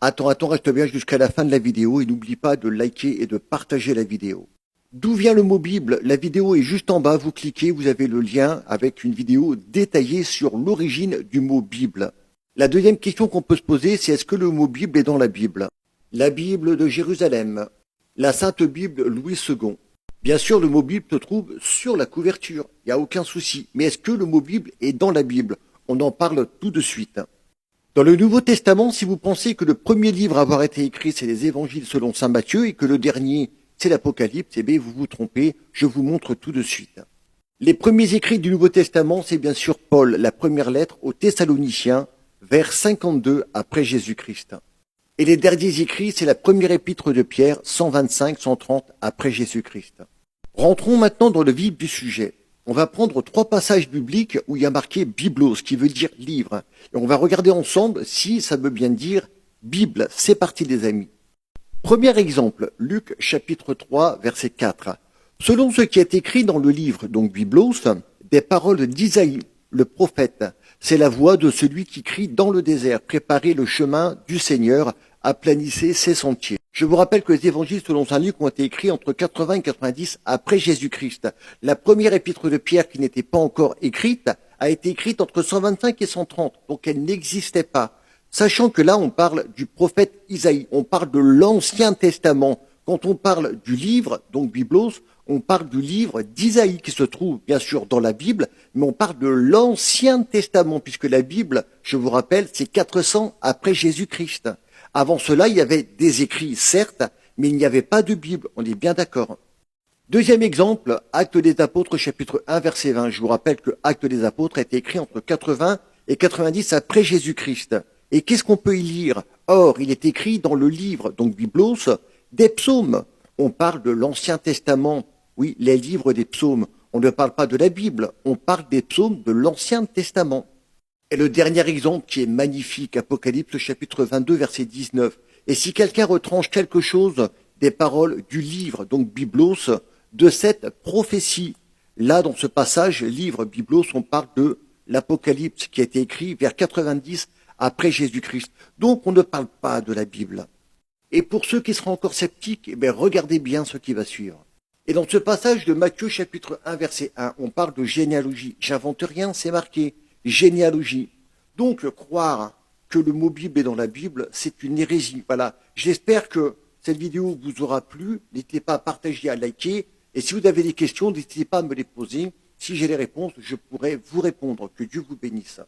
Attends, reste bien jusqu'à la fin de la vidéo et n'oublie pas de liker et de partager la vidéo. D'où vient le mot Bible? La vidéo est juste en bas, vous cliquez, vous avez le lien avec une vidéo détaillée sur l'origine du mot Bible. La deuxième question qu'on peut se poser, c'est est-ce que le mot Bible est dans la Bible? La Bible de Jérusalem, la Sainte Bible Louis II. Bien sûr, le mot Bible se trouve sur la couverture, il n'y a aucun souci. Mais est-ce que le mot Bible est dans la Bible? On en parle tout de suite. Dans le Nouveau Testament, si vous pensez que le premier livre à avoir été écrit, c'est les Évangiles selon saint Matthieu et que le dernier, c'est l'Apocalypse, eh bien, vous vous trompez, je vous montre tout de suite. Les premiers écrits du Nouveau Testament, c'est bien sûr Paul, la première lettre aux Thessaloniciens, vers 52 après Jésus-Christ. Et les derniers écrits, c'est la première épître de Pierre, 125-130 après Jésus-Christ. Rentrons maintenant dans le vif du sujet. On va prendre 3 passages bibliques où il y a marqué Biblos, qui veut dire livre. Et on va regarder ensemble si ça veut bien dire Bible. C'est parti les amis. Premier exemple, Luc chapitre 3, verset 4. Selon ce qui est écrit dans le livre, donc Biblos, des paroles d'Isaïe, le prophète, c'est la voix de celui qui crie dans le désert, préparez le chemin du Seigneur, aplanissez ses sentiers. Je vous rappelle que les évangiles selon saint Luc ont été écrits entre 80 et 90 après Jésus-Christ. La première épître de Pierre, qui n'était pas encore écrite, a été écrite entre 125 et 130, donc elle n'existait pas. Sachant que là, on parle du prophète Isaïe, on parle de l'Ancien Testament. Quand on parle du livre, donc Biblos, on parle du livre d'Isaïe qui se trouve bien sûr dans la Bible, mais on parle de l'Ancien Testament, puisque la Bible, je vous rappelle, c'est 400 après Jésus-Christ. Avant cela, il y avait des écrits, certes, mais il n'y avait pas de Bible, on est bien d'accord. Deuxième exemple, Actes des Apôtres, chapitre 1, verset 20. Je vous rappelle que Actes des Apôtres a été écrit entre 80 et 90 après Jésus-Christ. Et qu'est-ce qu'on peut y lire? Or, il est écrit dans le livre, donc Biblos, des psaumes. On parle de l'Ancien Testament, oui, les livres des psaumes. On ne parle pas de la Bible, on parle des psaumes de l'Ancien Testament. Et le dernier exemple qui est magnifique, Apocalypse chapitre 22, verset 19. Et si quelqu'un retranche quelque chose des paroles du livre, donc Biblos, de cette prophétie, là dans ce passage, livre Biblos, on parle de l'Apocalypse qui a été écrit vers 90 après Jésus-Christ. Donc on ne parle pas de la Bible. Et pour ceux qui seront encore sceptiques, eh bien, regardez bien ce qui va suivre. Et dans ce passage de Matthieu chapitre 1, verset 1, on parle de généalogie. J'invente rien, c'est marqué. Généalogie. Donc, croire que le mot Bible est dans la Bible, c'est une hérésie. Voilà. J'espère que cette vidéo vous aura plu. N'hésitez pas à partager, à liker. Et si vous avez des questions, n'hésitez pas à me les poser. Si j'ai les réponses, je pourrai vous répondre. Que Dieu vous bénisse.